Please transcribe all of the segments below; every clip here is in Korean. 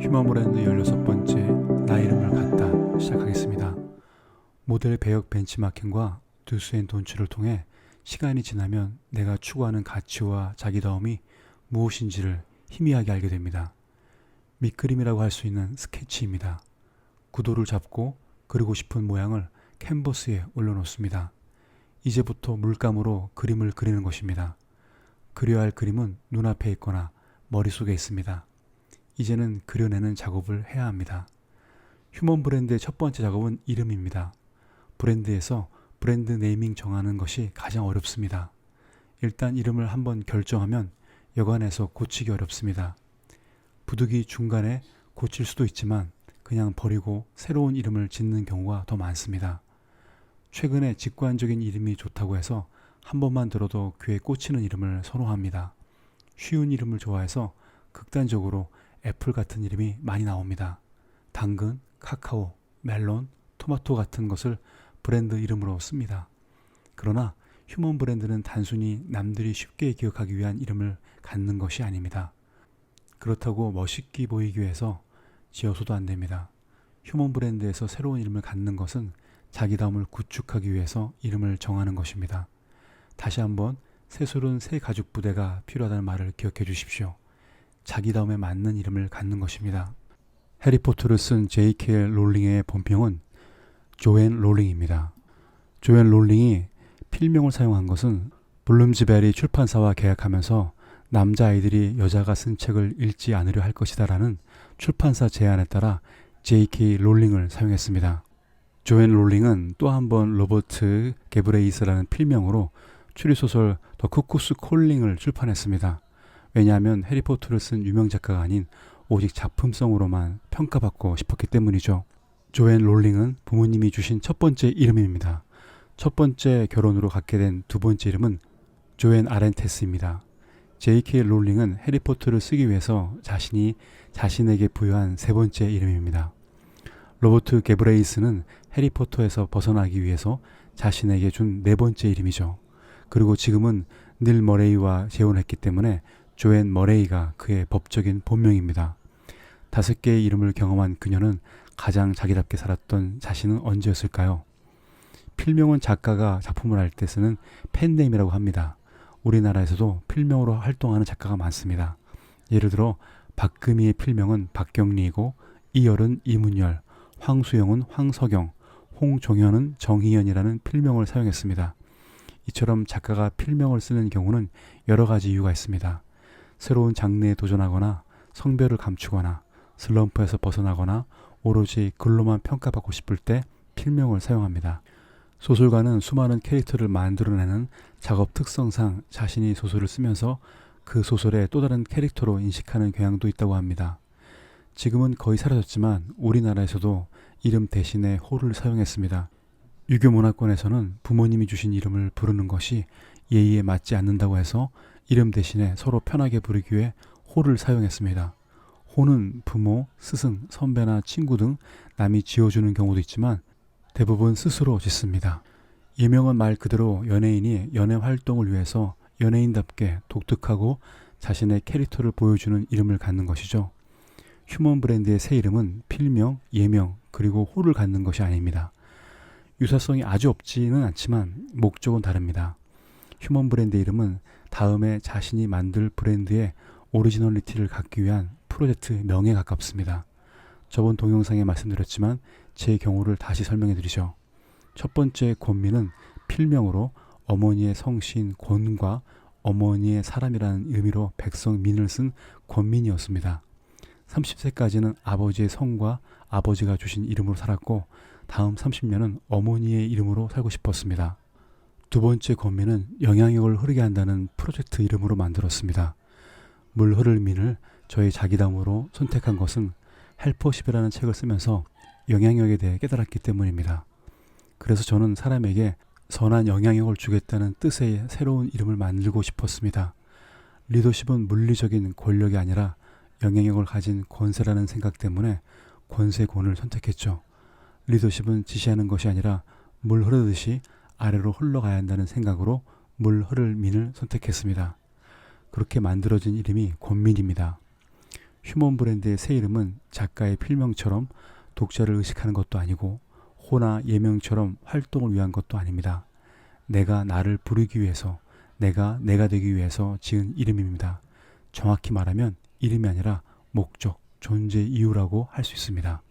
휴먼 브랜드 16번째 나 이름을 갖다 시작하겠습니다. 모델 배역 벤치마킹과 두스앤돈츠를 통해 시간이 지나면 내가 추구하는 가치와 자기다움이 무엇인지를 희미하게 알게 됩니다. 밑그림이라고 할 수 있는 스케치입니다. 구도를 잡고 그리고 싶은 모양을 캔버스에 올려놓습니다. 이제부터 물감으로 그림을 그리는 것입니다. 그려야 할 그림은 눈앞에 있거나 머릿속에 있습니다. 이제는 그려내는 작업을 해야 합니다. 휴먼 브랜드의 첫 번째 작업은 이름입니다. 브랜드에서 브랜드 네이밍 정하는 것이 가장 어렵습니다. 일단 이름을 한번 결정하면 여간해서 고치기 어렵습니다. 부득이 중간에 고칠 수도 있지만 그냥 버리고 새로운 이름을 짓는 경우가 더 많습니다. 최근에 직관적인 이름이 좋다고 해서 한 번만 들어도 귀에 꽂히는 이름을 선호합니다. 쉬운 이름을 좋아해서 극단적으로 애플 같은 이름이 많이 나옵니다. 당근, 카카오, 멜론, 토마토 같은 것을 브랜드 이름으로 씁니다. 그러나 휴먼 브랜드는 단순히 남들이 쉽게 기억하기 위한 이름을 갖는 것이 아닙니다. 그렇다고 멋있게 보이기 위해서 지어서도 안 됩니다. 휴먼 브랜드에서 새로운 이름을 갖는 것은 자기다움을 구축하기 위해서 이름을 정하는 것입니다. 다시 한번 새술은 새 가죽 부대가 필요하다는 말을 기억해 주십시오. 자기다움에 맞는 이름을 갖는 것입니다. 해리포터를 쓴 J.K. 롤링의 본명은 조앤 롤링입니다. 조앤 롤링이 필명을 사용한 것은 블룸즈베리 출판사와 계약하면서 남자아이들이 여자가 쓴 책을 읽지 않으려 할 것이다 라는 출판사 제안에 따라 J.K. 롤링을 사용했습니다. 조앤 롤링은 또 한 번 로버트 게브레이스라는 필명으로 추리소설 더 쿠쿠스 콜링을 출판했습니다. 왜냐하면 해리포터를 쓴 유명 작가가 아닌 오직 작품성으로만 평가받고 싶었기 때문이죠. 조앤 롤링은 부모님이 주신 첫 번째 이름입니다. 첫 번째 결혼으로 갖게 된 두 번째 이름은 조앤 아렌테스입니다. J.K. 롤링은 해리포터를 쓰기 위해서 자신에게 부여한 세 번째 이름입니다. 로버트 게브레이스는 해리포터에서 벗어나기 위해서 자신에게 준 네 번째 이름이죠. 그리고 지금은 닐 머레이와 재혼했기 때문에 조앤 머레이가 그의 법적인 본명입니다. 5개의 이름을 경험한 그녀는 가장 자기답게 살았던 자신은 언제였을까요? 필명은 작가가 작품을 할 때 쓰는 펜네임이라고 합니다. 우리나라에서도 필명으로 활동하는 작가가 많습니다. 예를 들어 박금희의 필명은 박경리이고 이열은 이문열, 황수영은 황석영, 홍종현은 정희연이라는 필명을 사용했습니다. 이처럼 작가가 필명을 쓰는 경우는 여러 가지 이유가 있습니다. 새로운 장르에 도전하거나 성별을 감추거나 슬럼프에서 벗어나거나 오로지 글로만 평가받고 싶을 때 필명을 사용합니다. 소설가는 수많은 캐릭터를 만들어내는 작업 특성상 자신이 소설을 쓰면서 그 소설의 또 다른 캐릭터로 인식하는 경향도 있다고 합니다. 지금은 거의 사라졌지만 우리나라에서도 이름 대신에 호를 사용했습니다. 유교 문화권에서는 부모님이 주신 이름을 부르는 것이 예의에 맞지 않는다고 해서 이름 대신에 서로 편하게 부르기 위해 호를 사용했습니다. 호는 부모, 스승, 선배나 친구 등 남이 지어주는 경우도 있지만 대부분 스스로 짓습니다. 예명은 말 그대로 연예인이 연예 활동을 위해서 연예인답게 독특하고 자신의 캐릭터를 보여주는 이름을 갖는 것이죠. 휴먼 브랜드의 새 이름은 필명, 예명, 그리고 호를 갖는 것이 아닙니다. 유사성이 아주 없지는 않지만 목적은 다릅니다. 휴먼 브랜드 이름은 다음에 자신이 만들 브랜드의 오리지널리티를 갖기 위한 프로젝트 명에 가깝습니다. 저번 동영상에 말씀드렸지만 제 경우를 다시 설명해 드리죠. 첫 번째 권민은 필명으로 어머니의 성씨인 권과 어머니의 사람이라는 의미로 백성민을 쓴 권민이었습니다. 30세까지는 아버지의 성과 아버지가 주신 이름으로 살았고 다음 30년은 어머니의 이름으로 살고 싶었습니다. 두 번째 권민은 영향력을 흐르게 한다는 프로젝트 이름으로 만들었습니다. 물 흐를 민을 저의 자기담으로 선택한 것은 헬퍼십이라는 책을 쓰면서 영향력에 대해 깨달았기 때문입니다. 그래서 저는 사람에게 선한 영향력을 주겠다는 뜻의 새로운 이름을 만들고 싶었습니다. 리더십은 물리적인 권력이 아니라 영향력을 가진 권세라는 생각 때문에 권세권을 선택했죠. 리더십은 지시하는 것이 아니라 물 흐르듯이 아래로 흘러가야 한다는 생각으로 물 흐를 민을 선택했습니다. 그렇게 만들어진 이름이 권민입니다. 휴먼 브랜드의 새 이름은 작가의 필명처럼 독자를 의식하는 것도 아니고 호나 예명처럼 활동을 위한 것도 아닙니다. 내가 나를 부르기 위해서, 내가 되기 위해서 지은 이름입니다. 정확히 말하면 이름이 아니라 목적, 존재 이유라고 할 수 있습니다.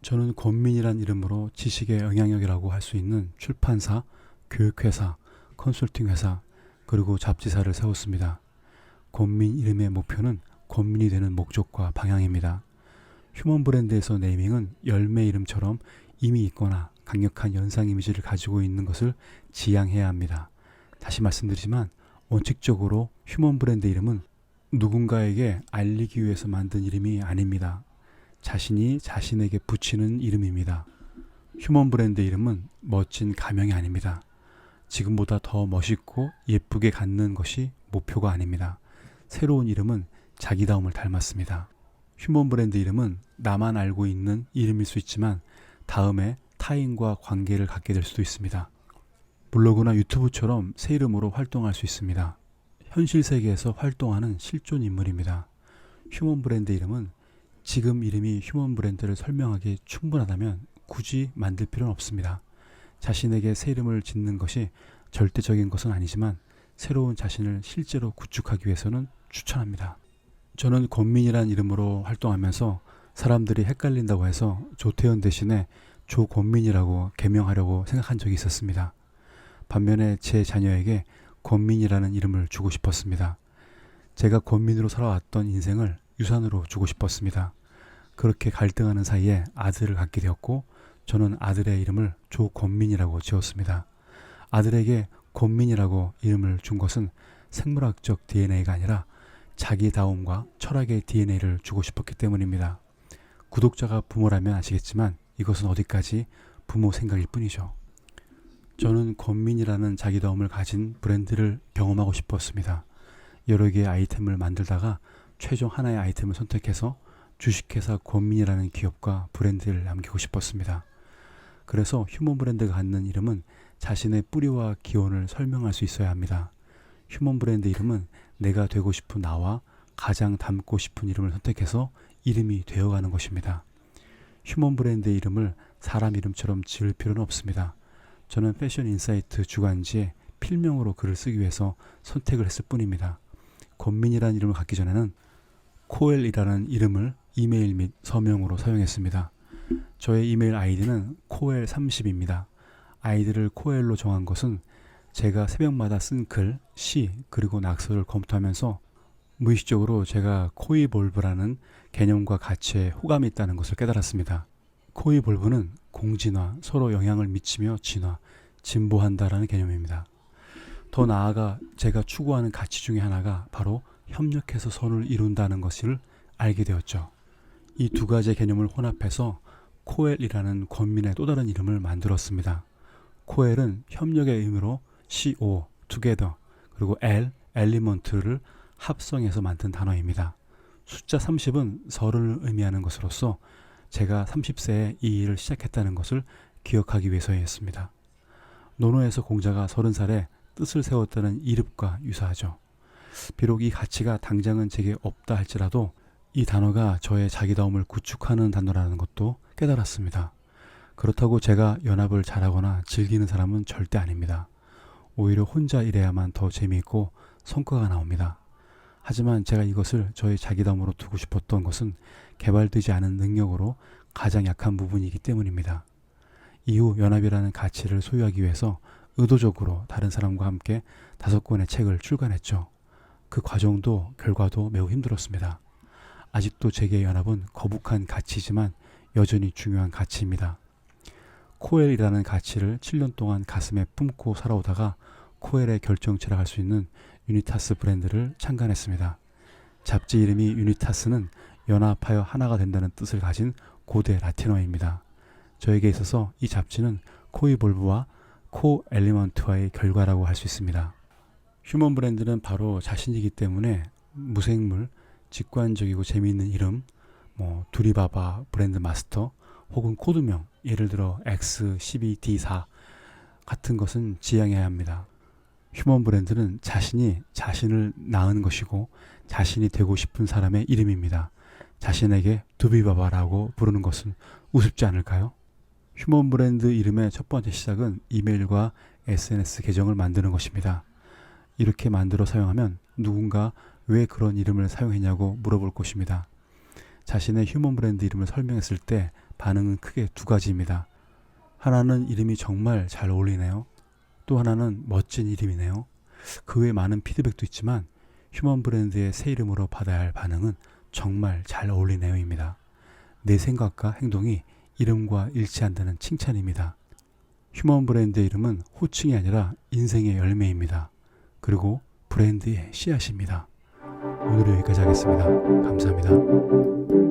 저는 권민이란 이름으로 지식의 영향력이라고 할 수 있는 출판사, 교육회사, 컨설팅 회사, 그리고 잡지사를 세웠습니다. 권민 이름의 목표는 권민이 되는 목적과 방향입니다. 휴먼 브랜드에서 네이밍은 열매 이름처럼 이미 있거나 강력한 연상 이미지를 가지고 있는 것을 지향해야 합니다. 다시 말씀드리지만 원칙적으로 휴먼 브랜드 이름은 누군가에게 알리기 위해서 만든 이름이 아닙니다. 자신이 자신에게 붙이는 이름입니다. 휴먼 브랜드 이름은 멋진 가명이 아닙니다. 지금보다 더 멋있고 예쁘게 갖는 것이 목표가 아닙니다. 새로운 이름은 자기다움을 닮았습니다. 휴먼 브랜드 이름은 나만 알고 있는 이름일 수 있지만 다음에 타인과 관계를 갖게 될 수도 있습니다. 블로그나 유튜브처럼 새 이름으로 활동할 수 있습니다. 현실 세계에서 활동하는 실존 인물입니다. 휴먼 브랜드 이름은 지금 이름이 휴먼 브랜드를 설명하기 충분하다면 굳이 만들 필요는 없습니다. 자신에게 새 이름을 짓는 것이 절대적인 것은 아니지만 새로운 자신을 실제로 구축하기 위해서는 추천합니다. 저는 권민이라는 이름으로 활동하면서 사람들이 헷갈린다고 해서 조태현 대신에 조권민이라고 개명하려고 생각한 적이 있었습니다. 반면에 제 자녀에게 권민이라는 이름을 주고 싶었습니다. 제가 권민으로 살아왔던 인생을 유산으로 주고 싶었습니다. 그렇게 갈등하는 사이에 아들을 갖게 되었고 저는 아들의 이름을 조권민이라고 지었습니다. 아들에게 권민이라고 이름을 준 것은 생물학적 DNA가 아니라 자기다움과 철학의 DNA를 주고 싶었기 때문입니다. 구독자가 부모라면 아시겠지만 이것은 어디까지 부모 생각일 뿐이죠. 저는 권민이라는 자기다움을 가진 브랜드를 경험하고 싶었습니다. 여러 개의 아이템을 만들다가 최종 하나의 아이템을 선택해서 주식회사 권민이라는 기업과 브랜드를 남기고 싶었습니다. 그래서 휴먼 브랜드가 갖는 이름은 자신의 뿌리와 기원을 설명할 수 있어야 합니다. 휴먼 브랜드 이름은 내가 되고 싶은 나와 가장 닮고 싶은 이름을 선택해서 이름이 되어가는 것입니다. 휴먼 브랜드의 이름을 사람 이름처럼 지을 필요는 없습니다. 저는 패션 인사이트 주간지에 필명으로 글을 쓰기 위해서 선택을 했을 뿐입니다. 권민이라는 이름을 갖기 전에는 코엘이라는 이름을 이메일 및 서명으로 사용했습니다. 저의 이메일 아이디는 코엘30입니다. 아이디를 코엘로 정한 것은 제가 새벽마다 쓴 글, 시, 그리고 낙서를 검토하면서 무의식적으로 제가 코이볼브라는 개념과 가치에 호감이 있다는 것을 깨달았습니다. 코이볼브는 공진화, 서로 영향을 미치며 진화, 진보한다라는 개념입니다. 더 나아가 제가 추구하는 가치 중에 하나가 바로 협력해서 선을 이룬다는 것을 알게 되었죠. 이 두 가지의 개념을 혼합해서 코엘이라는 권민의 또 다른 이름을 만들었습니다. 코엘은 협력의 의미로 CO, together, 그리고 L, element를 합성해서 만든 단어입니다. 숫자 30은 설을 의미하는 것으로서 제가 30세에 이 일을 시작했다는 것을 기억하기 위해서였습니다. 논어에서 공자가 30살에 뜻을 세웠다는 이릅과 유사하죠. 비록 이 가치가 당장은 제게 없다 할지라도 이 단어가 저의 자기다움을 구축하는 단어라는 것도 깨달았습니다. 그렇다고 제가 연합을 잘하거나 즐기는 사람은 절대 아닙니다. 오히려 혼자 일해야만 더 재미있고 성과가 나옵니다. 하지만 제가 이것을 저의 자기다움으로 두고 싶었던 것은 개발되지 않은 능력으로 가장 약한 부분이기 때문입니다. 이후 연합이라는 가치를 소유하기 위해서 의도적으로 다른 사람과 함께 5권의 책을 출간했죠. 그 과정도 결과도 매우 힘들었습니다. 아직도 제게 연합은 거북한 가치이지만 여전히 중요한 가치입니다. 코엘이라는 가치를 7년 동안 가슴에 품고 살아오다가 코엘의 결정체라 할 수 있는 유니타스 브랜드를 창간했습니다. 잡지 이름이 유니타스는 연합하여 하나가 된다는 뜻을 가진 고대 라틴어입니다. 저에게 있어서 이 잡지는 코이볼브와 코엘리먼트와의 결과라고 할 수 있습니다. 휴먼 브랜드는 바로 자신이기 때문에 무생물, 직관적이고 재미있는 이름, 두리바바 브랜드 마스터 혹은 코드명, 예를 들어 X12D4 같은 것은 지향해야 합니다. 휴먼 브랜드는 자신이 자신을 낳은 것이고 자신이 되고 싶은 사람의 이름입니다. 자신에게 두비바바라고 부르는 것은 우습지 않을까요? 휴먼 브랜드 이름의 첫 번째 시작은 이메일과 SNS 계정을 만드는 것입니다. 이렇게 만들어 사용하면 누군가 왜 그런 이름을 사용했냐고 물어볼 것입니다. 자신의 휴먼 브랜드 이름을 설명했을 때 반응은 크게 두 가지입니다. 하나는 이름이 정말 잘 어울리네요. 또 하나는 멋진 이름이네요. 그 외 많은 피드백도 있지만 휴먼 브랜드의 새 이름으로 받아야 할 반응은 정말 잘 어울리네요입니다. 내 생각과 행동이 이름과 일치한다는 칭찬입니다. 휴먼 브랜드의 이름은 호칭이 아니라 인생의 열매입니다. 그리고 브랜드의 씨앗입니다. 오늘은 여기까지 하겠습니다. 감사합니다.